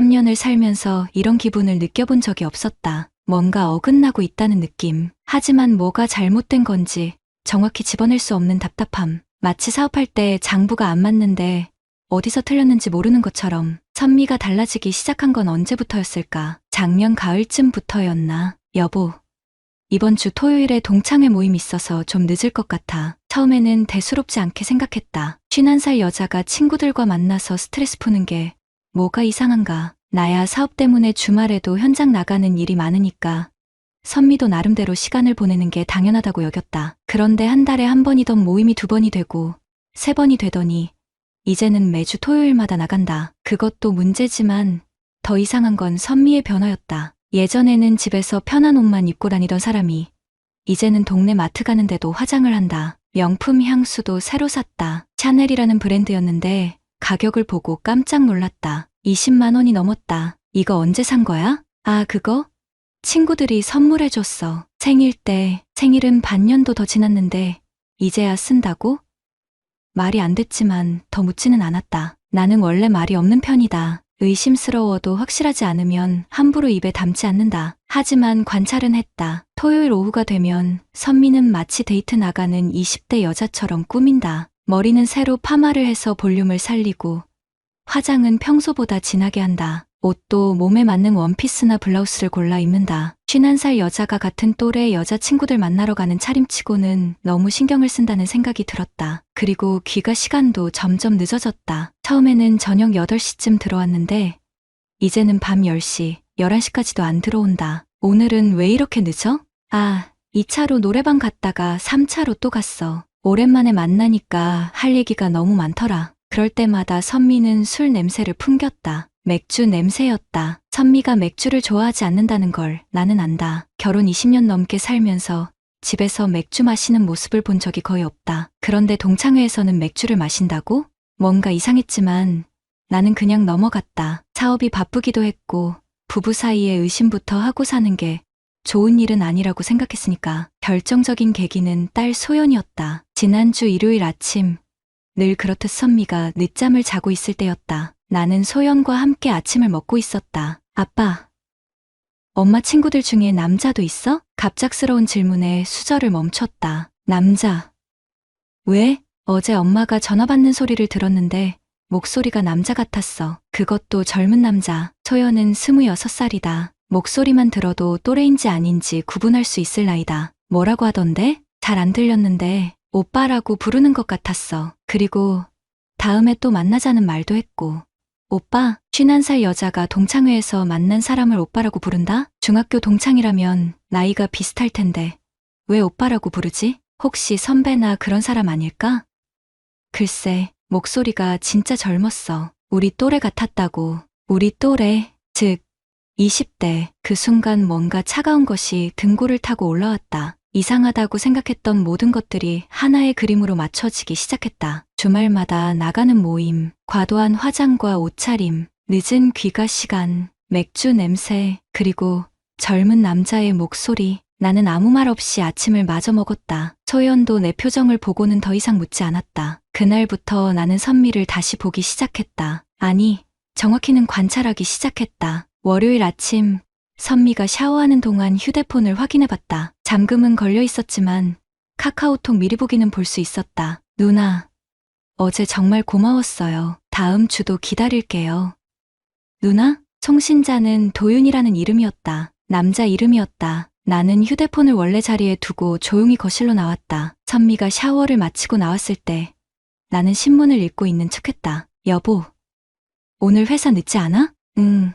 3년을 살면서 이런 기분을 느껴본 적이 없었다. 뭔가 어긋나고 있다는 느낌. 하지만 뭐가 잘못된 건지 정확히 집어낼 수 없는 답답함. 마치 사업할 때 장부가 안 맞는데 어디서 틀렸는지 모르는 것처럼. 선미가 달라지기 시작한 건 언제부터였을까? 작년 가을쯤부터였나? 여보, 이번 주 토요일에 동창회 모임 있어서 좀 늦을 것 같아. 처음에는 대수롭지 않게 생각했다. 51살 여자가 친구들과 만나서 스트레스 푸는 게 뭐가 이상한가? 나야 사업 때문에 주말에도 현장 나가는 일이 많으니까 선미도 나름대로 시간을 보내는 게 당연하다고 여겼다. 그런데 한 달에 한 번이던 모임이 2번이 되고 3번이 되더니 이제는 매주 토요일마다 나간다. 그것도 문제지만 더 이상한 건 선미의 변화였다. 예전에는 집에서 편한 옷만 입고 다니던 사람이 이제는 동네 마트 가는데도 화장을 한다. 명품 향수도 새로 샀다. 샤넬이라는 브랜드였는데 가격을 보고 깜짝 놀랐다. 20만 원이 넘었다. 이거 언제 산 거야? 아, 그거? 친구들이 선물해줬어. 생일 때. 생일은 반년도 더 지났는데 이제야 쓴다고? 말이 안 됐지만 더 묻지는 않았다. 나는 원래 말이 없는 편이다. 의심스러워도 확실하지 않으면 함부로 입에 담지 않는다. 하지만 관찰은 했다. 토요일 오후가 되면 선미는 마치 데이트 나가는 20대 여자처럼 꾸민다. 머리는 새로 파마를 해서 볼륨을 살리고 화장은 평소보다 진하게 한다. 옷도 몸에 맞는 원피스나 블라우스를 골라 입는다. 51살 여자가 같은 또래 여자친구들 만나러 가는 차림치고는 너무 신경을 쓴다는 생각이 들었다. 그리고 귀가 시간도 점점 늦어졌다. 처음에는 저녁 8시쯤 들어왔는데 이제는 밤 10시, 11시까지도 안 들어온다. 오늘은 왜 이렇게 늦어? 아, 2차로 노래방 갔다가 3차로 또 갔어. 오랜만에 만나니까 할 얘기가 너무 많더라. 그럴 때마다 선미는 술 냄새를 풍겼다. 맥주 냄새였다. 선미가 맥주를 좋아하지 않는다는 걸 나는 안다. 결혼 20년 넘게 살면서 집에서 맥주 마시는 모습을 본 적이 거의 없다. 그런데 동창회에서는 맥주를 마신다고? 뭔가 이상했지만 나는 그냥 넘어갔다. 사업이 바쁘기도 했고 부부 사이에 의심부터 하고 사는 게 좋은 일은 아니라고 생각했으니까. 결정적인 계기는 딸 소연이었다. 지난주 일요일 아침, 늘 그렇듯 선미가 늦잠을 자고 있을 때였다. 나는 소연과 함께 아침을 먹고 있었다. 아빠, 엄마 친구들 중에 남자도 있어? 갑작스러운 질문에 수저를 멈췄다. 남자. 왜? 어제 엄마가 전화 받는 소리를 들었는데 목소리가 남자 같았어. 그것도 젊은 남자. 소연은 26살이다. 목소리만 들어도 또래인지 아닌지 구분할 수 있을 나이다. 뭐라고 하던데? 잘 안 들렸는데 오빠라고 부르는 것 같았어. 그리고 다음에 또 만나자는 말도 했고. 오빠, 51살 여자가 동창회에서 만난 사람을 오빠라고 부른다? 중학교 동창이라면 나이가 비슷할 텐데 왜 오빠라고 부르지? 혹시 선배나 그런 사람 아닐까? 글쎄, 목소리가 진짜 젊었어. 우리 또래 같았다고. 우리 또래, 즉 20대. 그 순간 뭔가 차가운 것이 등골을 타고 올라왔다. 이상하다고 생각했던 모든 것들이 하나의 그림으로 맞춰지기 시작했다. 주말마다 나가는 모임, 과도한 화장과 옷차림, 늦은 귀가 시간, 맥주 냄새, 그리고 젊은 남자의 목소리. 나는 아무 말 없이 아침을 마저 먹었다. 소연도 내 표정을 보고는 더 이상 묻지 않았다. 그날부터 나는 선미를 다시 보기 시작했다. 아니, 정확히는 관찰하기 시작했다. 월요일 아침, 선미가 샤워하는 동안 휴대폰을 확인해봤다. 잠금은 걸려 있었지만 카카오톡 미리 보기는 볼 수 있었다. 누나, 어제 정말 고마웠어요. 다음 주도 기다릴게요. 누나? 송신자는 도윤이라는 이름이었다. 남자 이름이었다. 나는 휴대폰을 원래 자리에 두고 조용히 거실로 나왔다. 선미가 샤워를 마치고 나왔을 때 나는 신문을 읽고 있는 척했다. 여보, 오늘 회사 늦지 않아? 응.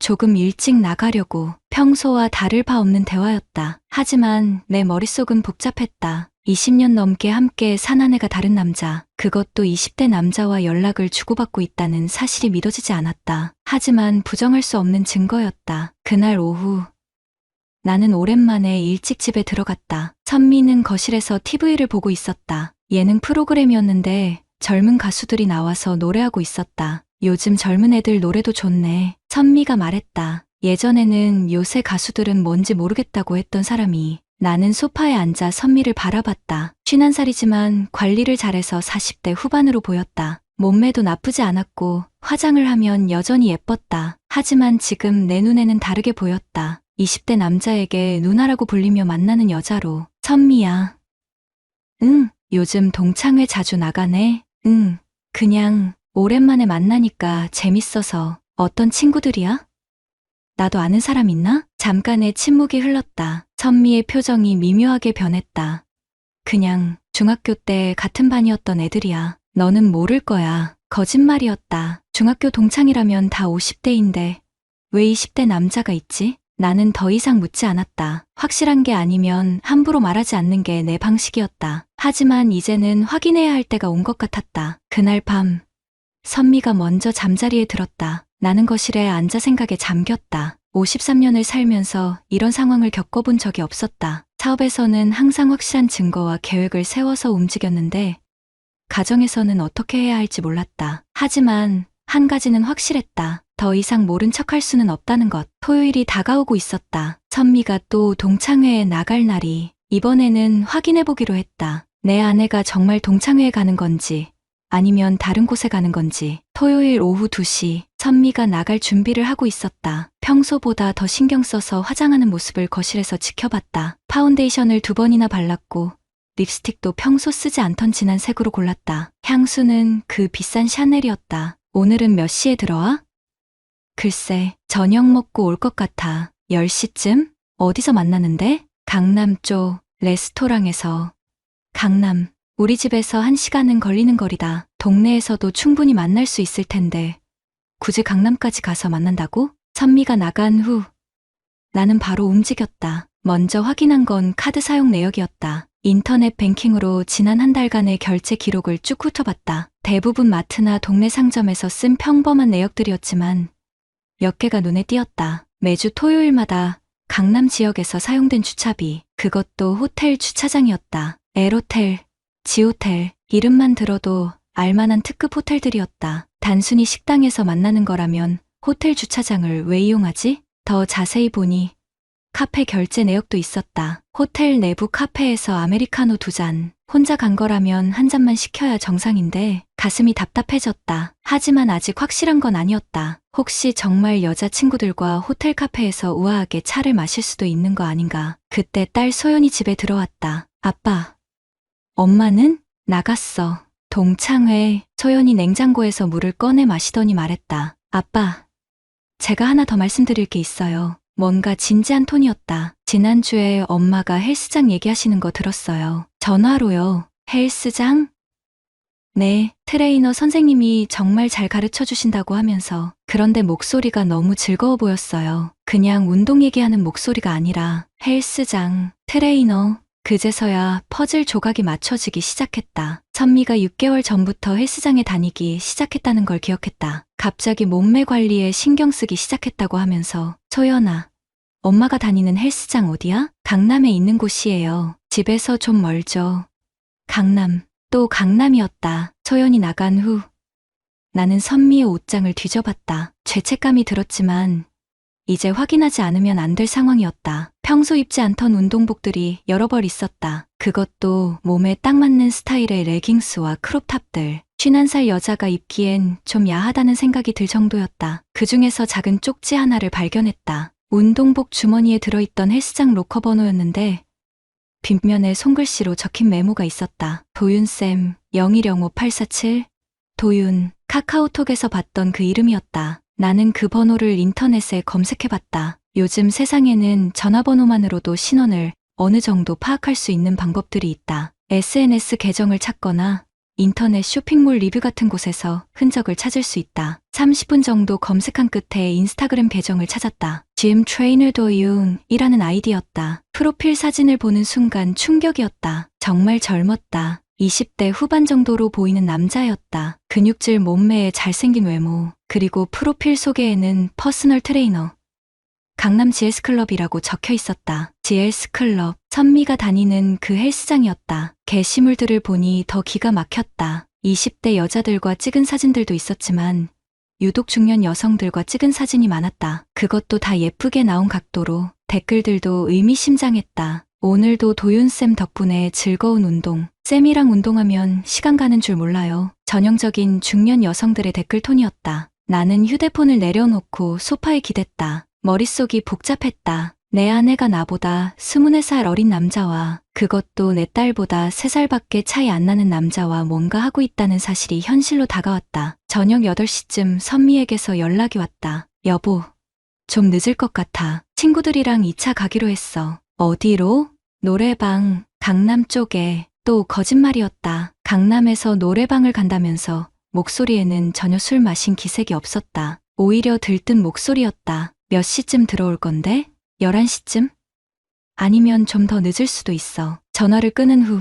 조금 일찍 나가려고. 평소와 다를 바 없는 대화였다. 하지만 내 머릿속은 복잡했다. 20년 넘게 함께 산 아내가 다른 남자, 그것도 20대 남자와 연락을 주고받고 있다는 사실이 믿어지지 않았다. 하지만 부정할 수 없는 증거였다. 그날 오후 나는 오랜만에 일찍 집에 들어갔다. 선미는 거실에서 TV를 보고 있었다. 예능 프로그램이었는데 젊은 가수들이 나와서 노래하고 있었다. 요즘 젊은 애들 노래도 좋네. 선미가 말했다. 예전에는 요새 가수들은 뭔지 모르겠다고 했던 사람이. 나는 소파에 앉아 선미를 바라봤다. 51살이지만 관리를 잘해서 40대 후반으로 보였다. 몸매도 나쁘지 않았고 화장을 하면 여전히 예뻤다. 하지만 지금 내 눈에는 다르게 보였다. 20대 남자에게 누나라고 불리며 만나는 여자로. 선미야. 응, 요즘 동창회 자주 나가네. 응, 그냥 오랜만에 만나니까 재밌어서. 어떤 친구들이야? 나도 아는 사람 있나? 잠깐의 침묵이 흘렀다. 선미의 표정이 미묘하게 변했다. 그냥 중학교 때 같은 반이었던 애들이야. 너는 모를 거야. 거짓말이었다. 중학교 동창이라면 다 50대인데 왜 20대 남자가 있지? 나는 더 이상 묻지 않았다. 확실한 게 아니면 함부로 말하지 않는 게 내 방식이었다. 하지만 이제는 확인해야 할 때가 온 것 같았다. 그날 밤 선미가 먼저 잠자리에 들었다. 나는 거실에 앉아 생각에 잠겼다. 53년을 살면서 이런 상황을 겪어본 적이 없었다. 사업에서는 항상 확실한 증거와 계획을 세워서 움직였는데 가정에서는 어떻게 해야 할지 몰랐다. 하지만 한 가지는 확실했다. 더 이상 모른 척할 수는 없다는 것. 토요일이 다가오고 있었다. 선미가 또 동창회에 나갈 날이. 이번에는 확인해보기로 했다. 내 아내가 정말 동창회에 가는 건지 아니면 다른 곳에 가는 건지. 토요일 오후 2시 선미가 나갈 준비를 하고 있었다. 평소보다 더 신경 써서 화장하는 모습을 거실에서 지켜봤다. 파운데이션을 2번이나 발랐고 립스틱도 평소 쓰지 않던 진한 색으로 골랐다. 향수는 그 비싼 샤넬이었다. 오늘은 몇 시에 들어와? 글쎄, 저녁 먹고 올 것 같아. 10시쯤? 어디서 만나는데? 강남 쪽 레스토랑에서. 강남. 우리 집에서 1시간은 걸리는 거리다. 동네에서도 충분히 만날 수 있을 텐데 굳이 강남까지 가서 만난다고? 선미가 나간 후 나는 바로 움직였다. 먼저 확인한 건 카드 사용 내역이었다. 인터넷 뱅킹으로 지난 한 달간의 결제 기록을 쭉 훑어봤다. 대부분 마트나 동네 상점에서 쓴 평범한 내역들이었지만 몇 개가 눈에 띄었다. 매주 토요일마다 강남 지역에서 사용된 주차비, 그것도 호텔 주차장이었다. L호텔, G호텔, 이름만 들어도 알만한 특급 호텔들이었다. 단순히 식당에서 만나는 거라면 호텔 주차장을 왜 이용하지? 더 자세히 보니 카페 결제 내역도 있었다. 호텔 내부 카페에서 아메리카노 2잔. 혼자 간 거라면 한 잔만 시켜야 정상인데 가슴이 답답해졌다. 하지만 아직 확실한 건 아니었다. 혹시 정말 여자친구들과 호텔 카페에서 우아하게 차를 마실 수도 있는 거 아닌가. 그때 딸 소연이 집에 들어왔다. 아빠. 엄마는? 나갔어. 동창회. 소연이 냉장고에서 물을 꺼내 마시더니 말했다. 아빠. 제가 하나 더 말씀드릴 게 있어요. 뭔가 진지한 톤이었다. 지난주에 엄마가 헬스장 얘기하시는 거 들었어요. 전화로요. 헬스장? 네, 트레이너 선생님이 정말 잘 가르쳐 주신다고 하면서. 그런데 목소리가 너무 즐거워 보였어요. 그냥 운동 얘기하는 목소리가 아니라 헬스장, 트레이너. 그제서야 퍼즐 조각이 맞춰지기 시작했다. 선미가 6개월 전부터 헬스장에 다니기 시작했다는 걸 기억했다. 갑자기 몸매 관리에 신경 쓰기 시작했다고 하면서. 소연아, 엄마가 다니는 헬스장 어디야? 강남에 있는 곳이에요. 집에서 좀 멀죠. 강남, 또 강남이었다. 소연이 나간 후 나는 선미의 옷장을 뒤져봤다. 죄책감이 들었지만 이제 확인하지 않으면 안 될 상황이었다. 평소 입지 않던 운동복들이 여러 벌 있었다. 그것도 몸에 딱 맞는 스타일의 레깅스와 크롭탑들. 51살 여자가 입기엔 좀 야하다는 생각이 들 정도였다. 그 중에서 작은 쪽지 하나를 발견했다. 운동복 주머니에 들어있던 헬스장 로커 번호였는데 빗면에 손글씨로 적힌 메모가 있었다. 도윤쌤 0105847. 도윤. 카카오톡에서 봤던 그 이름이었다. 나는 그 번호를 인터넷에 검색해봤다. 요즘 세상에는 전화번호만으로도 신원을 어느 정도 파악할 수 있는 방법들이 있다. SNS 계정을 찾거나 인터넷 쇼핑몰 리뷰 같은 곳에서 흔적을 찾을 수 있다. 30분 정도 검색한 끝에 인스타그램 계정을 찾았다. Gym Trainer 도윤이라는 아이디였다. 프로필 사진을 보는 순간 충격이었다. 정말 젊었다. 20대 후반 정도로 보이는 남자였다. 근육질 몸매에 잘생긴 외모, 그리고 프로필 소개에는 퍼스널 트레이너, 강남 GS클럽이라고 적혀 있었다. GS클럽, 선미가 다니는 그 헬스장이었다. 게시물들을 보니 더 기가 막혔다. 20대 여자들과 찍은 사진들도 있었지만 유독 중년 여성들과 찍은 사진이 많았다. 그것도 다 예쁘게 나온 각도로. 댓글들도 의미심장했다. 오늘도 도윤쌤 덕분에 즐거운 운동. 쌤이랑 운동하면 시간 가는 줄 몰라요. 전형적인 중년 여성들의 댓글 톤이었다. 나는 휴대폰을 내려놓고 소파에 기댔다. 머릿속이 복잡했다. 내 아내가 나보다 24살 어린 남자와 그것도 내 딸보다 3살밖에 차이 안 나는 남자와 뭔가 하고 있다는 사실이 현실로 다가왔다. 저녁 8시쯤 선미에게서 연락이 왔다. 여보, 좀 늦을 것 같아. 친구들이랑 2차 가기로 했어. 어디로? 노래방, 강남 쪽에. 또 거짓말이었다. 강남에서 노래방을 간다면서 목소리에는 전혀 술 마신 기색이 없었다. 오히려 들뜬 목소리였다. 몇 시쯤 들어올 건데? 11시쯤? 아니면 좀 더 늦을 수도 있어. 전화를 끊은 후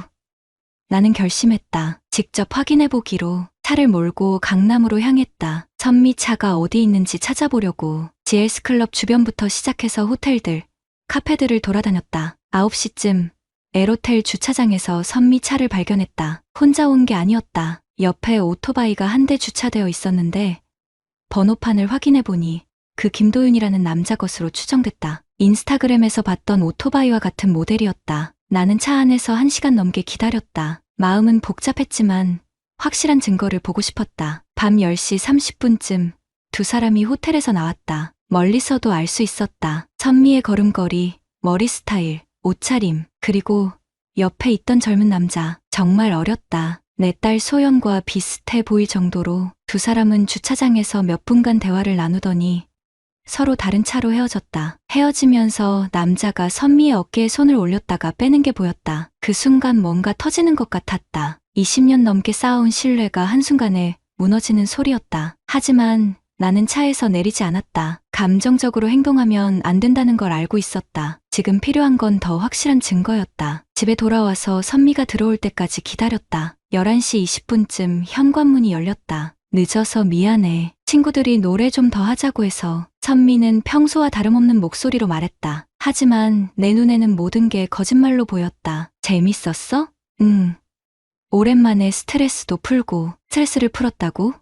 나는 결심했다. 직접 확인해보기로. 차를 몰고 강남으로 향했다. 선미 차가 어디 있는지 찾아보려고 GS클럽 주변부터 시작해서 호텔들, 카페들을 돌아다녔다. 9시쯤 에로텔 주차장에서 선미 차를 발견했다. 혼자 온 게 아니었다. 옆에 오토바이가 한 대 주차되어 있었는데 번호판을 확인해보니 그 김도윤이라는 남자 것으로 추정됐다. 인스타그램에서 봤던 오토바이와 같은 모델이었다. 나는 차 안에서 1시간 넘게 기다렸다. 마음은 복잡했지만 확실한 증거를 보고 싶었다. 밤 10시 30분쯤 두 사람이 호텔에서 나왔다. 멀리서도 알 수 있었다. 선미의 걸음걸이, 머리 스타일, 옷차림, 그리고 옆에 있던 젊은 남자. 정말 어렸다. 내 딸 소연과 비슷해 보일 정도로. 두 사람은 주차장에서 몇 분간 대화를 나누더니 서로 다른 차로 헤어졌다. 헤어지면서 남자가 선미의 어깨에 손을 올렸다가 빼는 게 보였다. 그 순간 뭔가 터지는 것 같았다. 20년 넘게 쌓아온 신뢰가 한순간에 무너지는 소리였다. 하지만 나는 차에서 내리지 않았다. 감정적으로 행동하면 안 된다는 걸 알고 있었다. 지금 필요한 건 더 확실한 증거였다. 집에 돌아와서 선미가 들어올 때까지 기다렸다. 11시 20분쯤 현관문이 열렸다. 늦어서 미안해. 친구들이 노래 좀 더 하자고 해서. 선미는 평소와 다름없는 목소리로 말했다. 하지만 내 눈에는 모든 게 거짓말로 보였다. 재밌었어? 응. 오랜만에 스트레스도 풀고. 스트레스를 풀었다고?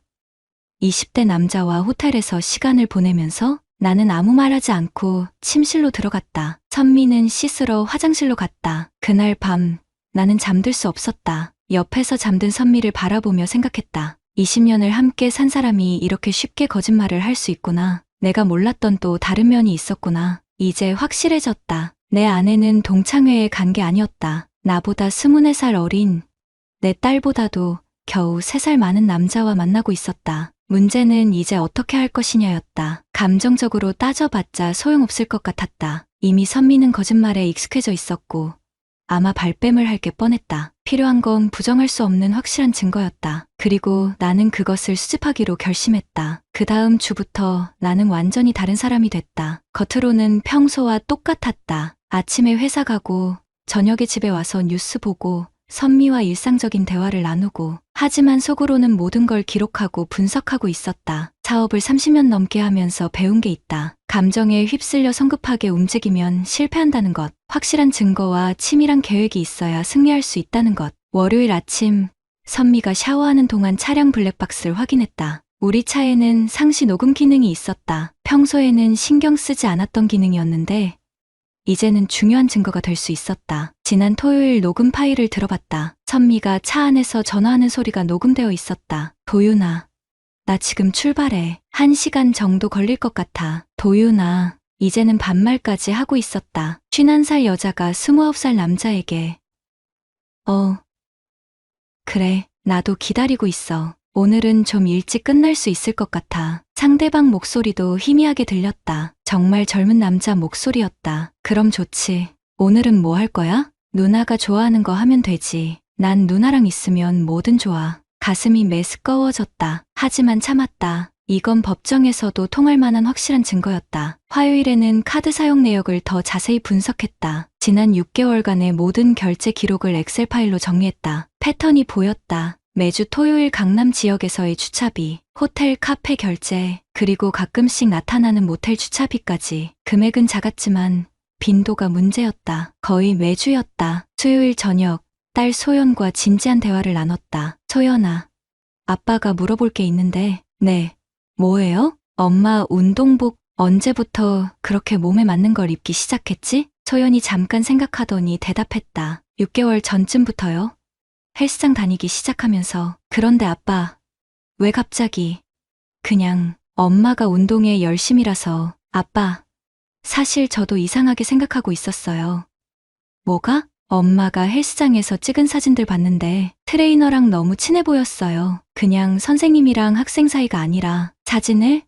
20대 남자와 호텔에서 시간을 보내면서 나는 아무 말 하지 않고 침실로 들어갔다. 선미는 씻으러 화장실로 갔다. 그날 밤 나는 잠들 수 없었다. 옆에서 잠든 선미를 바라보며 생각했다. 20년을 함께 산 사람이 이렇게 쉽게 거짓말을 할 수 있구나. 내가 몰랐던 또 다른 면이 있었구나. 이제 확실해졌다. 내 아내는 동창회에 간 게 아니었다. 나보다 24살 어린 내 딸보다도 겨우 3살 많은 남자와 만나고 있었다. 문제는 이제 어떻게 할 것이냐였다. 감정적으로 따져봤자 소용없을 것 같았다. 이미 선미는 거짓말에 익숙해져 있었고 아마 발뺌을 할 게 뻔했다. 필요한 건 부정할 수 없는 확실한 증거였다. 그리고 나는 그것을 수집하기로 결심했다. 그 다음 주부터 나는 완전히 다른 사람이 됐다. 겉으로는 평소와 똑같았다. 아침에 회사 가고 저녁에 집에 와서 뉴스 보고 선미와 일상적인 대화를 나누고. 하지만 속으로는 모든 걸 기록하고 분석하고 있었다. 사업을 30년 넘게 하면서 배운 게 있다. 감정에 휩쓸려 성급하게 움직이면 실패한다는 것. 확실한 증거와 치밀한 계획이 있어야 승리할 수 있다는 것. 월요일 아침 선미가 샤워하는 동안 차량 블랙박스를 확인했다. 우리 차에는 상시 녹음 기능이 있었다. 평소에는 신경 쓰지 않았던 기능이었는데 이제는 중요한 증거가 될 수 있었다. 지난 토요일 녹음 파일을 들어봤다. 선미가 차 안에서 전화하는 소리가 녹음되어 있었다. 도윤아, 나 지금 출발해. 1시간 정도 걸릴 것 같아. 도윤아, 이제는 반말까지 하고 있었다. 51살 여자가 29살 남자에게. 그래, 나도 기다리고 있어. 오늘은 좀 일찍 끝날 수 있을 것 같아. 상대방 목소리도 희미하게 들렸다. 정말 젊은 남자 목소리였다. 그럼 좋지. 오늘은 뭐 할 거야? 누나가 좋아하는 거 하면 되지. 난 누나랑 있으면 뭐든 좋아. 가슴이 메스꺼워졌다. 하지만 참았다. 이건 법정에서도 통할 만한 확실한 증거였다. 화요일에는 카드 사용 내역을 더 자세히 분석했다. 지난 6개월간의 모든 결제 기록을 엑셀 파일로 정리했다. 패턴이 보였다. 매주 토요일 강남 지역에서의 주차비, 호텔 카페 결제, 그리고 가끔씩 나타나는 모텔 주차비까지. 금액은 작았지만 빈도가 문제였다. 거의 매주였다. 수요일 저녁, 딸 소연과 진지한 대화를 나눴다. 소연아, 아빠가 물어볼 게 있는데. 네. 뭐예요? 엄마 운동복 언제부터 그렇게 몸에 맞는 걸 입기 시작했지? 소연이 잠깐 생각하더니 대답했다. 6개월 전쯤부터요. 헬스장 다니기 시작하면서. 그런데 아빠, 왜 갑자기? 그냥 엄마가 운동에 열심이라서. 아빠, 사실 저도 이상하게 생각하고 있었어요. 뭐가? 엄마가 헬스장에서 찍은 사진들 봤는데 트레이너랑 너무 친해 보였어요. 그냥 선생님이랑 학생 사이가 아니라. 사진을?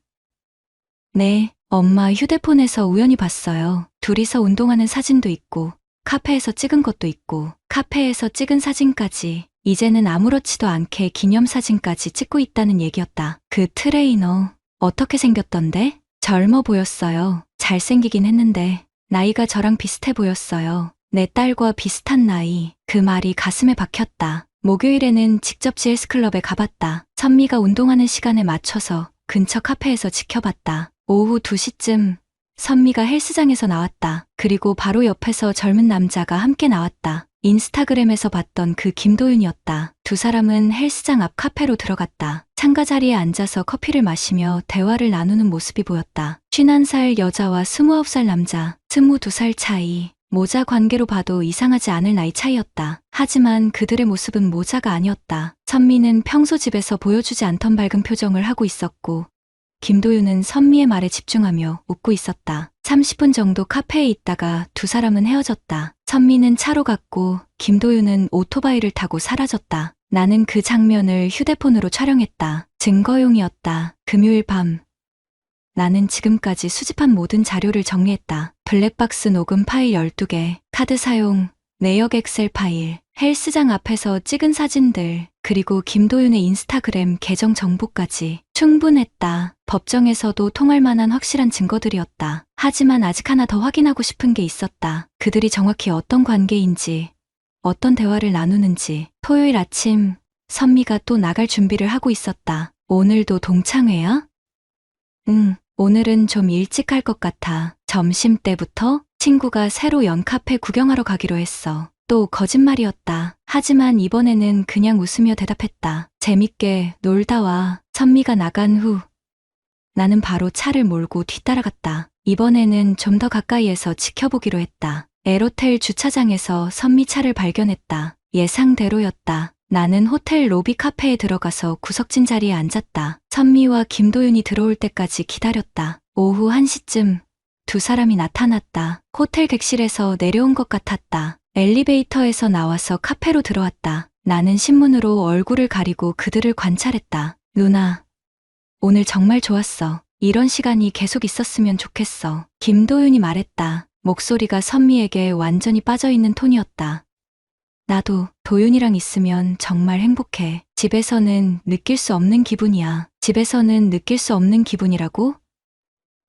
네, 엄마 휴대폰에서 우연히 봤어요. 둘이서 운동하는 사진도 있고 카페에서 찍은 것도 있고 카페에서 찍은 사진까지, 이제는 아무렇지도 않게 기념사진까지 찍고 있다는 얘기였다. 그 트레이너 어떻게 생겼던데? 젊어 보였어요. 잘생기긴 했는데 나이가 저랑 비슷해 보였어요. 내 딸과 비슷한 나이. 그 말이 가슴에 박혔다. 목요일에는 직접 헬스클럽에 가봤다. 선미가 운동하는 시간에 맞춰서 근처 카페에서 지켜봤다. 오후 2시쯤 선미가 헬스장에서 나왔다. 그리고 바로 옆에서 젊은 남자가 함께 나왔다. 인스타그램에서 봤던 그 김도윤이었다. 두 사람은 헬스장 앞 카페로 들어갔다. 창가 자리에 앉아서 커피를 마시며 대화를 나누는 모습이 보였다. 51살 여자와 29살 남자, 22살 차이. 모자 관계로 봐도 이상하지 않을 나이 차이였다. 하지만 그들의 모습은 모자가 아니었다. 선미는 평소 집에서 보여주지 않던 밝은 표정을 하고 있었고 김도윤은 선미의 말에 집중하며 웃고 있었다. 30분 정도 카페에 있다가 두 사람은 헤어졌다. 선미는 차로 갔고 김도윤은 오토바이를 타고 사라졌다. 나는 그 장면을 휴대폰으로 촬영했다. 증거용이었다. 금요일 밤 나는 지금까지 수집한 모든 자료를 정리했다. 블랙박스 녹음 파일 12개, 카드 사용, 내역 엑셀 파일, 헬스장 앞에서 찍은 사진들, 그리고 김도윤의 인스타그램 계정 정보까지. 충분했다. 법정에서도 통할 만한 확실한 증거들이었다. 하지만 아직 하나 더 확인하고 싶은 게 있었다. 그들이 정확히 어떤 관계인지, 어떤 대화를 나누는지. 토요일 아침, 선미가 또 나갈 준비를 하고 있었다. 오늘도 동창회야? 응, 오늘은 좀 일찍 갈 것 같아. 점심때부터 친구가 새로 연 카페 구경하러 가기로 했어. 또 거짓말이었다. 하지만 이번에는 그냥 웃으며 대답했다. 재밌게 놀다 와. 선미가 나간 후 나는 바로 차를 몰고 뒤따라갔다. 이번에는 좀 더 가까이에서 지켜보기로 했다. 에로텔 주차장에서 선미 차를 발견했다. 예상대로였다. 나는 호텔 로비 카페에 들어가서 구석진 자리에 앉았다. 선미와 김도윤이 들어올 때까지 기다렸다. 오후 1시쯤 두 사람이 나타났다. 호텔 객실에서 내려온 것 같았다. 엘리베이터에서 나와서 카페로 들어왔다. 나는 신문으로 얼굴을 가리고 그들을 관찰했다. 누나, 오늘 정말 좋았어. 이런 시간이 계속 있었으면 좋겠어. 김도윤이 말했다. 목소리가 선미에게 완전히 빠져있는 톤이었다. 나도 도윤이랑 있으면 정말 행복해. 집에서는 느낄 수 없는 기분이야. 집에서는 느낄 수 없는 기분이라고?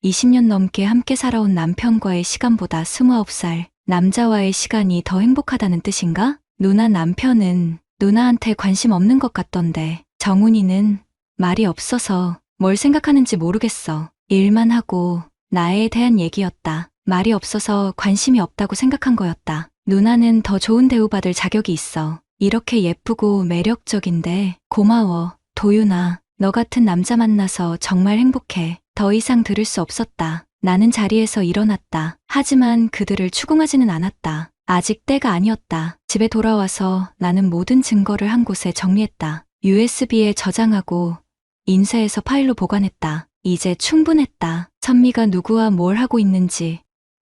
20년 넘게 함께 살아온 남편과의 시간보다 29살 남자와의 시간이 더 행복하다는 뜻인가? 누나 남편은 누나한테 관심 없는 것 같던데. 정훈이는 말이 없어서 뭘 생각하는지 모르겠어. 일만 하고 나에 대한 얘기였다. 말이 없어서 관심이 없다고 생각한 거였다. 누나는 더 좋은 대우받을 자격이 있어. 이렇게 예쁘고 매력적인데. 고마워, 도윤아. 너 같은 남자 만나서 정말 행복해. 더 이상 들을 수 없었다. 나는 자리에서 일어났다. 하지만 그들을 추궁하지는 않았다. 아직 때가 아니었다. 집에 돌아와서 나는 모든 증거를 한 곳에 정리했다. USB에 저장하고 인쇄해서 파일로 보관했다. 이제 충분했다. 선미가 누구와 뭘 하고 있는지,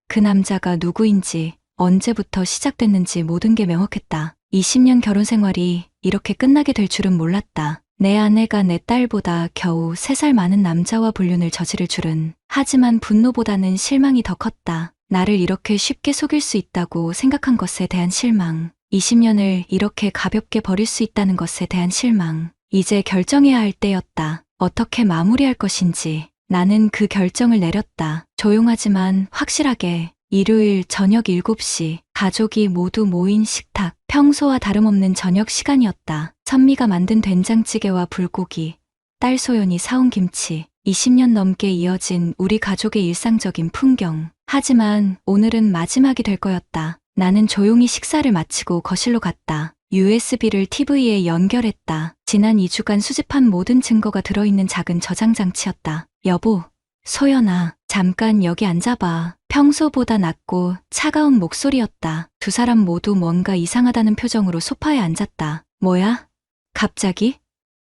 그 남자가 누구인지, 언제부터 시작됐는지 모든 게 명확했다. 20년 결혼 생활이 이렇게 끝나게 될 줄은 몰랐다. 내 아내가 내 딸보다 겨우 3살 많은 남자와 불륜을 저지를 줄은. 하지만 분노보다는 실망이 더 컸다. 나를 이렇게 쉽게 속일 수 있다고 생각한 것에 대한 실망. 20년을 이렇게 가볍게 버릴 수 있다는 것에 대한 실망. 이제 결정해야 할 때였다. 어떻게 마무리할 것인지. 나는 그 결정을 내렸다. 조용하지만 확실하게. 일요일 저녁 7시, 가족이 모두 모인 식탁. 평소와 다름없는 저녁 시간이었다. 선미가 만든 된장찌개와 불고기, 딸 소연이 사온 김치. 20년 넘게 이어진 우리 가족의 일상적인 풍경. 하지만 오늘은 마지막이 될 거였다. 나는 조용히 식사를 마치고 거실로 갔다. USB를 TV에 연결했다. 지난 2주간 수집한 모든 증거가 들어있는 작은 저장 장치였다. 여보, 소연아, 잠깐 여기 앉아봐. 평소보다 낮고 차가운 목소리였다. 두 사람 모두 뭔가 이상하다는 표정으로 소파에 앉았다. 뭐야? 갑자기?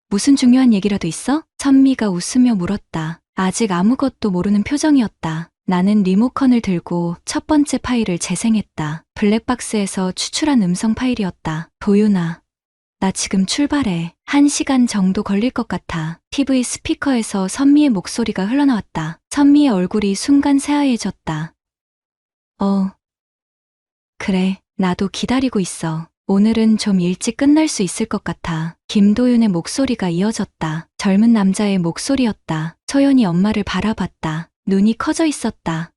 무슨 중요한 얘기라도 있어? 선미가 웃으며 물었다. 아직 아무것도 모르는 표정이었다. 나는 리모컨을 들고 첫 번째 파일을 재생했다. 블랙박스에서 추출한 음성 파일이었다. 도윤아, 나 지금 출발해. 1시간 정도 걸릴 것 같아. TV 스피커에서 선미의 목소리가 흘러나왔다. 선미의 얼굴이 순간 새하얘졌다. 그래, 나도 기다리고 있어. 오늘은 좀 일찍 끝날 수 있을 것 같아. 김도윤의 목소리가 이어졌다. 젊은 남자의 목소리였다. 소연이 엄마를 바라봤다. 눈이 커져 있었다.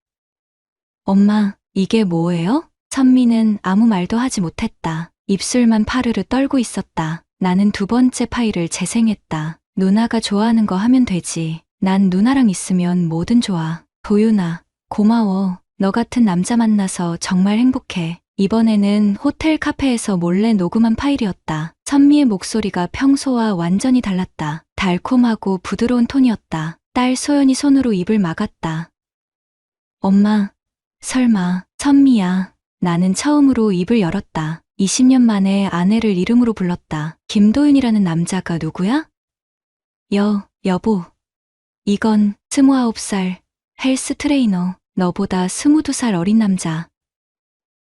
엄마, 이게 뭐예요? 선미는 아무 말도 하지 못했다. 입술만 파르르 떨고 있었다. 나는 두 번째 파일을 재생했다. 누나가 좋아하는 거 하면 되지. 난 누나랑 있으면 뭐든 좋아. 도윤아, 고마워. 너 같은 남자 만나서 정말 행복해. 이번에는 호텔 카페에서 몰래 녹음한 파일이었다. 선미의 목소리가 평소와 완전히 달랐다. 달콤하고 부드러운 톤이었다. 딸 소연이 손으로 입을 막았다. 엄마, 설마, 선미야. 나는 처음으로 입을 열었다. 20년 만에 아내를 이름으로 불렀다. 김도윤이라는 남자가 누구야? 여보. 이건 29살 헬스 트레이너. 너보다 22살 어린 남자.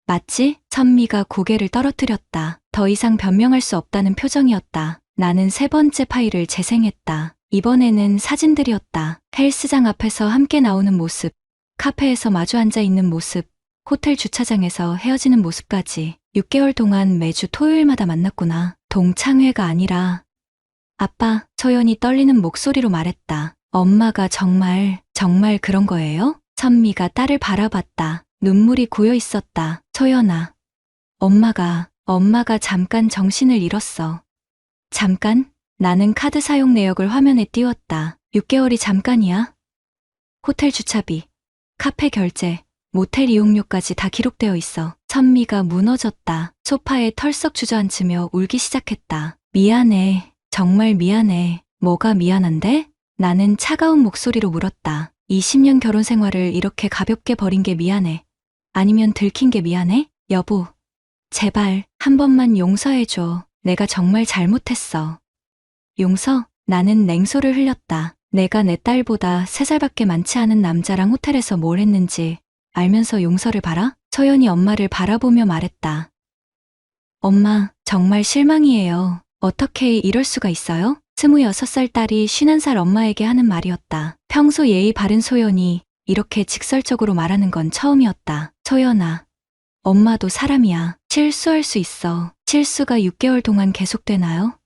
맞지? 선미가 고개를 떨어뜨렸다. 더 이상 변명할 수 없다는 표정이었다. 나는 세 번째 파일을 재생했다. 이번에는 사진들이었다. 헬스장 앞에서 함께 나오는 모습, 카페에서 마주 앉아 있는 모습, 호텔 주차장에서 헤어지는 모습까지. 6개월 동안 매주 토요일마다 만났구나. 동창회가 아니라. 아빠, 소연이 떨리는 목소리로 말했다. 엄마가 정말 그런 거예요? 선미가 딸을 바라봤다. 눈물이 고여 있었다. 소연아, 엄마가 잠깐 정신을 잃었어. 잠깐? 나는 카드 사용 내역을 화면에 띄웠다. 6개월이 잠깐이야? 호텔 주차비, 카페 결제, 모텔 이용료까지 다 기록되어 있어. 선미가 무너졌다. 소파에 털썩 주저앉으며 울기 시작했다. 미안해. 정말 미안해. 뭐가 미안한데? 나는 차가운 목소리로 물었다. 20년 결혼 생활을 이렇게 가볍게 버린 게 미안해. 아니면 들킨 게 미안해? 여보, 제발 한 번만 용서해줘. 내가 정말 잘못했어. 용서? 나는 냉소를 흘렸다. 내가 내 딸보다 3살밖에 많지 않은 남자랑 호텔에서 뭘 했는지 알면서 용서를 바라? 소연이 엄마를 바라보며 말했다. 엄마, 정말 실망이에요. 어떻게 이럴 수가 있어요? 26살 딸이 50살 엄마에게 하는 말이었다. 평소 예의 바른 소연이 이렇게 직설적으로 말하는 건 처음이었다. 소연아, 엄마도 사람이야. 실수할 수 있어. 실수가 6개월 동안 계속되나요?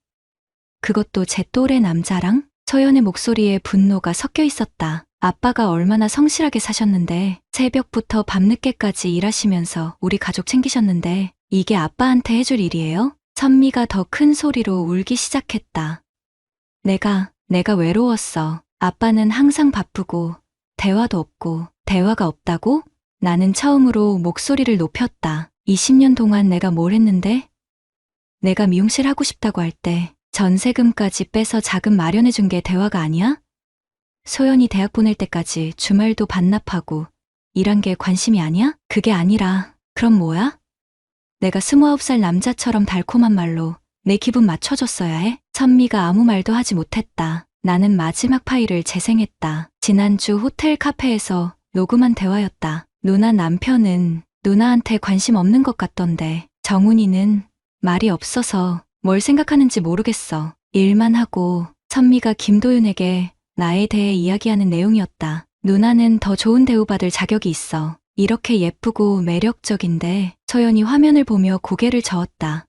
그것도 제 또래 남자랑? 소연의 목소리에 분노가 섞여 있었다. 아빠가 얼마나 성실하게 사셨는데, 새벽부터 밤늦게까지 일하시면서 우리 가족 챙기셨는데, 이게 아빠한테 해줄 일이에요? 선미가 더 큰 소리로 울기 시작했다. 내가 외로웠어. 아빠는 항상 바쁘고, 대화도 없고. 대화가 없다고? 나는 처음으로 목소리를 높였다. 20년 동안 내가 뭘 했는데? 내가 미용실 하고 싶다고 할 때 전세금까지 빼서 자금 마련해 준 게 대화가 아니야? 소연이 대학 보낼 때까지 주말도 반납하고 일한 게 관심이 아니야? 그게 아니라 그럼 뭐야? 내가 29살 남자처럼 달콤한 말로 내 기분 맞춰줬어야 해? 선미가 아무 말도 하지 못했다. 나는 마지막 파일을 재생했다. 지난주 호텔 카페에서 녹음한 대화였다. 누나 남편은 누나한테 관심 없는 것 같던데 정훈이는 말이 없어서 뭘 생각하는지 모르겠어. 일만 하고. 선미가 김도윤에게 나에 대해 이야기하는 내용이었다. 누나는 더 좋은 대우받을 자격이 있어. 이렇게 예쁘고 매력적인데. 소연이 화면을 보며 고개를 저었다.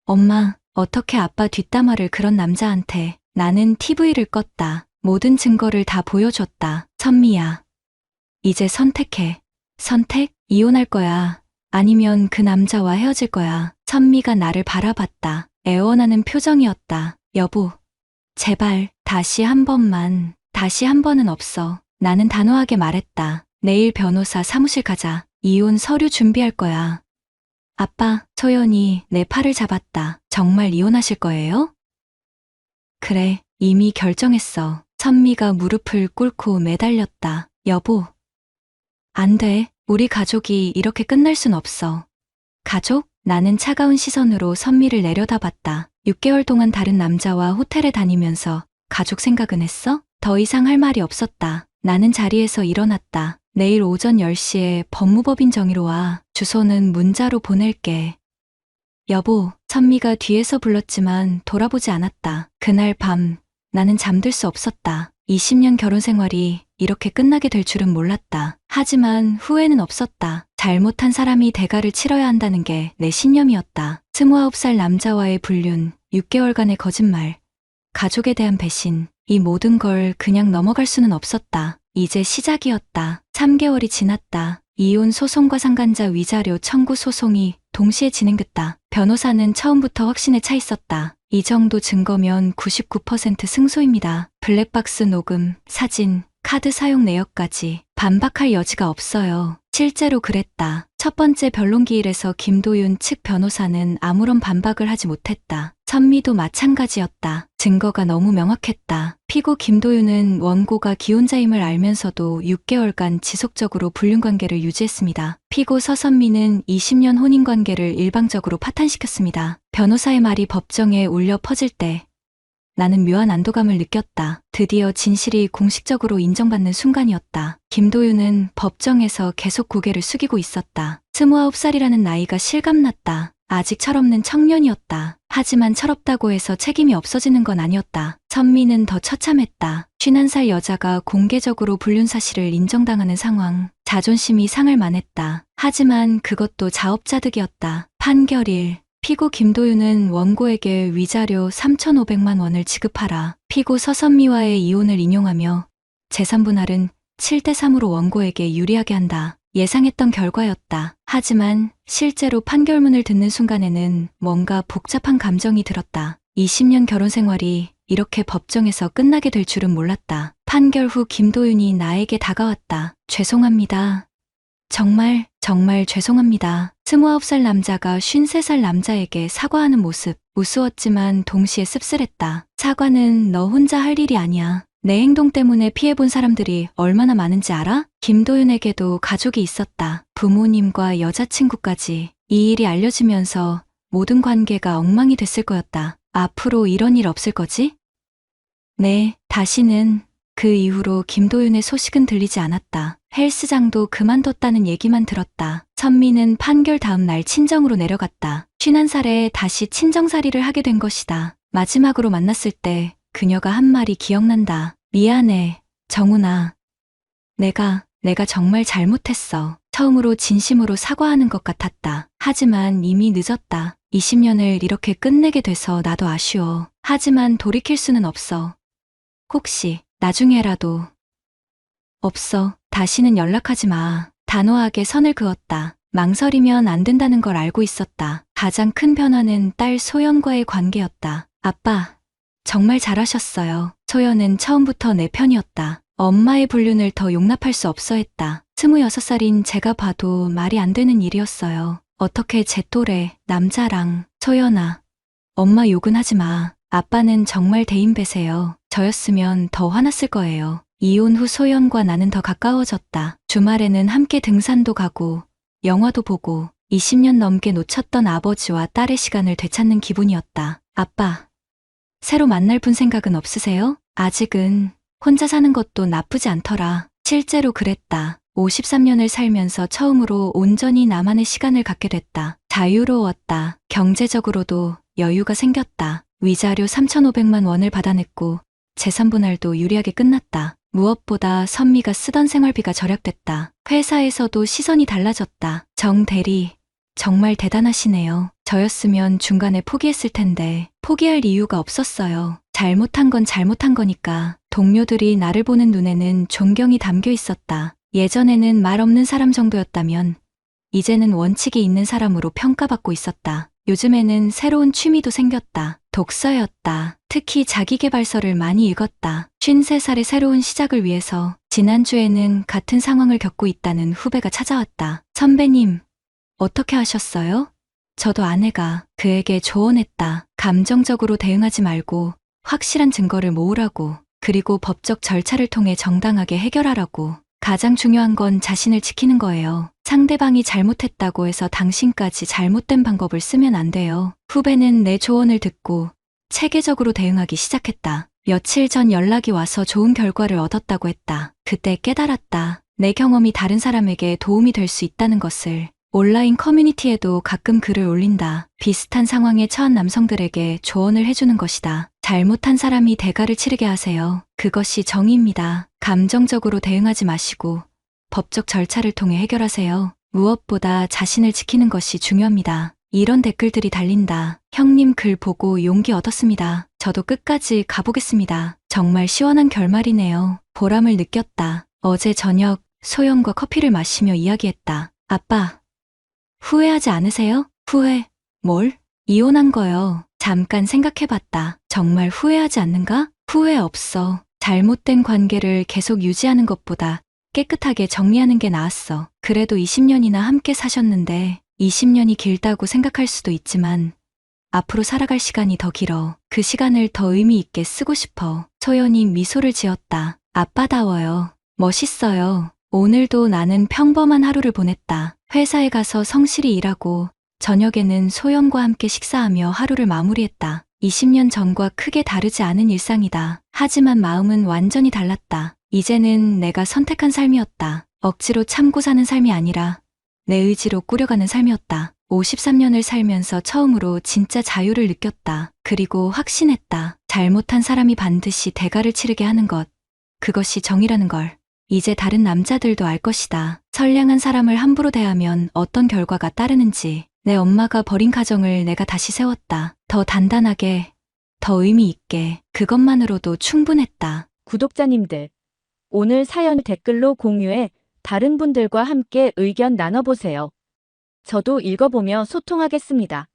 엄마, 어떻게 아빠 뒷담화를 그런 남자한테. 나는 TV를 껐다. 모든 증거를 다 보여줬다. 선미야, 이제 선택해. 선택? 이혼할 거야. 아니면 그 남자와 헤어질 거야. 선미가 나를 바라봤다. 애원하는 표정이었다. 여보, 제발 다시 한 번만. 다시 한 번은 없어. 나는 단호하게 말했다. 내일 변호사 사무실 가자. 이혼 서류 준비할 거야. 아빠, 소연이 내 팔을 잡았다. 정말 이혼하실 거예요? 그래, 이미 결정했어. 선미가 무릎을 꿇고 매달렸다. 여보, 안 돼. 우리 가족이 이렇게 끝날 순 없어. 가족? 나는 차가운 시선으로 선미를 내려다봤다. 6개월 동안 다른 남자와 호텔에 다니면서 가족 생각은 했어? 더 이상 할 말이 없었다. 나는 자리에서 일어났다. 내일 오전 10시에 법무법인 정의로 와. 주소는 문자로 보낼게. 여보, 선미가 뒤에서 불렀지만 돌아보지 않았다. 그날 밤 나는 잠들 수 없었다. 20년 결혼 생활이 이렇게 끝나게 될 줄은 몰랐다. 하지만 후회는 없었다. 잘못한 사람이 대가를 치러야 한다는 게 내 신념이었다. 29살 남자와의 불륜, 6개월간의 거짓말, 가족에 대한 배신, 이 모든 걸 그냥 넘어갈 수는 없었다. 이제 시작이었다. 3개월이 지났다. 이혼 소송과 상간자 위자료 청구 소송이 동시에 진행됐다. 변호사는 처음부터 확신에 차 있었다. 이 정도 증거면 99% 승소입니다. 블랙박스 녹음, 사진, 카드 사용 내역까지 반박할 여지가 없어요. 실제로 그랬다. 첫 번째 변론기일에서 김도윤 측 변호사는 아무런 반박을 하지 못했다. 선미도 마찬가지였다. 증거가 너무 명확했다. 피고 김도윤은 원고가 기혼자임을 알면서도 6개월간 지속적으로 불륜관계를 유지했습니다. 피고 서선미는 20년 혼인관계를 일방적으로 파탄시켰습니다. 변호사의 말이 법정에 울려 퍼질 때 나는 묘한 안도감을 느꼈다. 드디어 진실이 공식적으로 인정받는 순간이었다. 김도윤은 법정에서 계속 고개를 숙이고 있었다. 29살이라는 나이가 실감났다. 아직 철없는 청년이었다. 하지만 철없다고 해서 책임이 없어지는 건 아니었다. 선미는 더 처참했다. 51살 여자가 공개적으로 불륜 사실을 인정당하는 상황. 자존심이 상할 만했다. 하지만 그것도 자업자득이었다. 판결일. 피고 김도윤은 원고에게 위자료 3,500만 원을 지급하라. 피고 서선미와의 이혼을 인용하며 재산분할은 7대3으로 원고에게 유리하게 한다. 예상했던 결과였다. 하지만 실제로 판결문을 듣는 순간에는 뭔가 복잡한 감정이 들었다. 20년 결혼 생활이 이렇게 법정에서 끝나게 될 줄은 몰랐다. 판결 후 김도윤이 나에게 다가왔다. 죄송합니다. 정말 죄송합니다. 29살 남자가 53살 남자에게 사과하는 모습. 우스웠지만 동시에 씁쓸했다. 사과는 너 혼자 할 일이 아니야. 내 행동 때문에 피해본 사람들이 얼마나 많은지 알아? 김도윤에게도 가족이 있었다. 부모님과 여자친구까지. 이 일이 알려지면서 모든 관계가 엉망이 됐을 거였다. 앞으로 이런 일 없을 거지? 네, 다시는. 그 이후로 김도윤의 소식은 들리지 않았다. 헬스장도 그만뒀다는 얘기만 들었다. 선미는 판결 다음 날 친정으로 내려갔다. 51살에 다시 친정살이를 하게 된 것이다. 마지막으로 만났을 때 그녀가 한 말이 기억난다. 미안해, 정훈아. 내가 정말 잘못했어. 처음으로 진심으로 사과하는 것 같았다. 하지만 이미 늦었다. 20년을 이렇게 끝내게 돼서 나도 아쉬워. 하지만 돌이킬 수는 없어. 혹시 나중에라도. 없어. 다시는 연락하지 마. 단호하게 선을 그었다. 망설이면 안 된다는 걸 알고 있었다. 가장 큰 변화는 딸 소연과의 관계였다. 아빠, 정말 잘하셨어요. 소연은 처음부터 내 편이었다. 엄마의 불륜을 더 용납할 수 없어 했다. 26살인 제가 봐도 말이 안 되는 일이었어요. 어떻게 제 또래 남자랑. 소연아, 엄마 욕은 하지 마. 아빠는 정말 대인배세요. 저였으면 더 화났을 거예요. 이혼 후 소연과 나는 더 가까워졌다. 주말에는 함께 등산도 가고 영화도 보고 20년 넘게 놓쳤던 아버지와 딸의 시간을 되찾는 기분이었다. 아빠, 새로 만날 분 생각은 없으세요? 아직은. 혼자 사는 것도 나쁘지 않더라. 실제로 그랬다. 53년을 살면서 처음으로 온전히 나만의 시간을 갖게 됐다. 자유로웠다. 경제적으로도 여유가 생겼다. 위자료 3,500만 원을 받아냈고 재산분할도 유리하게 끝났다. 무엇보다 선미가 쓰던 생활비가 절약됐다. 회사에서도 시선이 달라졌다. 정 대리, 정말 대단하시네요. 저였으면 중간에 포기했을 텐데 포기할 이유가 없었어요. 잘못한 건 잘못한 거니까. 동료들이 나를 보는 눈에는 존경이 담겨 있었다. 예전에는 말 없는 사람 정도였다면 이제는 원칙이 있는 사람으로 평가받고 있었다. 요즘에는 새로운 취미도 생겼다. 독서였다. 특히 자기계발서를 많이 읽었다. 53살의 새로운 시작을 위해서. 지난주에는 같은 상황을 겪고 있다는 후배가 찾아왔다. 선배님, 어떻게 하셨어요? 저도 아내가 그에게 조언했다. 감정적으로 대응하지 말고 확실한 증거를 모으라고. 그리고 법적 절차를 통해 정당하게 해결하라고. 가장 중요한 건 자신을 지키는 거예요. 상대방이 잘못했다고 해서 당신까지 잘못된 방법을 쓰면 안 돼요. 후배는 내 조언을 듣고 체계적으로 대응하기 시작했다. 며칠 전 연락이 와서 좋은 결과를 얻었다고 했다. 그때 깨달았다. 내 경험이 다른 사람에게 도움이 될 수 있다는 것을. 온라인 커뮤니티에도 가끔 글을 올린다. 비슷한 상황에 처한 남성들에게 조언을 해주는 것이다. 잘못한 사람이 대가를 치르게 하세요. 그것이 정의입니다. 감정적으로 대응하지 마시고 법적 절차를 통해 해결하세요. 무엇보다 자신을 지키는 것이 중요합니다. 이런 댓글들이 달린다. 형님 글 보고 용기 얻었습니다. 저도 끝까지 가보겠습니다. 정말 시원한 결말이네요. 보람을 느꼈다. 어제 저녁 소영과 커피를 마시며 이야기했다. 아빠, 후회하지 않으세요? 후회? 뭘? 이혼한 거요. 잠깐 생각해봤다. 정말 후회하지 않는가? 후회 없어. 잘못된 관계를 계속 유지하는 것보다 깨끗하게 정리하는 게 나았어. 그래도 20년이나 함께 사셨는데 20년이 길다고 생각할 수도 있지만 앞으로 살아갈 시간이 더 길어. 그 시간을 더 의미 있게 쓰고 싶어. 소연이 미소를 지었다. 아빠다워요. 멋있어요. 오늘도 나는 평범한 하루를 보냈다. 회사에 가서 성실히 일하고 저녁에는 소연과 함께 식사하며 하루를 마무리했다. 20년 전과 크게 다르지 않은 일상이다. 하지만 마음은 완전히 달랐다. 이제는 내가 선택한 삶이었다. 억지로 참고 사는 삶이 아니라 내 의지로 꾸려가는 삶이었다. 53년을 살면서 처음으로 진짜 자유를 느꼈다. 그리고 확신했다. 잘못한 사람이 반드시 대가를 치르게 하는 것. 그것이 정의라는 걸. 이제 다른 남자들도 알 것이다. 선량한 사람을 함부로 대하면 어떤 결과가 따르는지. 내 엄마가 버린 가정을 내가 다시 세웠다. 더 단단하게, 더 의미 있게. 그것만으로도 충분했다. 구독자님들, 오늘 사연 댓글로 공유해 다른 분들과 함께 의견 나눠보세요. 저도 읽어보며 소통하겠습니다.